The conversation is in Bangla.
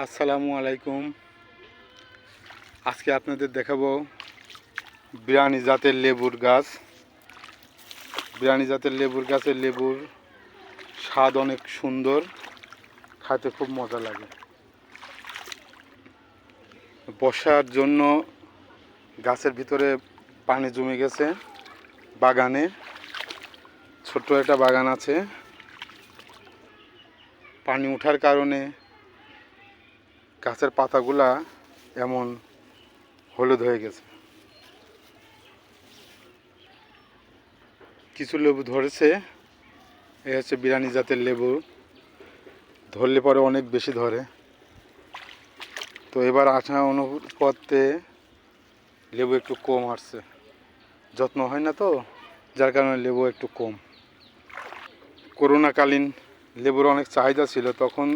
আসসালামু আলাইকুম। আজকে আপনাদের দেখাবো বিরানি জাতের লেবুর গাছ। বিরানি জাতের লেবুর গাছের লেবুর স্বাদ অনেক সুন্দর, খেতে খুব মজা লাগে। বর্ষার জন্য গাছের ভিতরে পানি জমে গেছে। বাগানে ছোট্ট একটা বাগান আছে, পানি ওঠার কারণে গাছের পাতাগুলা এমন হলুদ হয়ে গেছে। কিছু লেবু ধরেছে, এ হচ্ছে বিরানি জাতের লেবু। ধরলে পরে অনেক বেশি ধরে। তো এবার আসা অনুপাতে লেবু একটু কম আসছে, যত্ন হয় না তো, যার কারণে লেবু একটু কম। করোনাকালীন লেবুর অনেক চাহিদা ছিল, তখন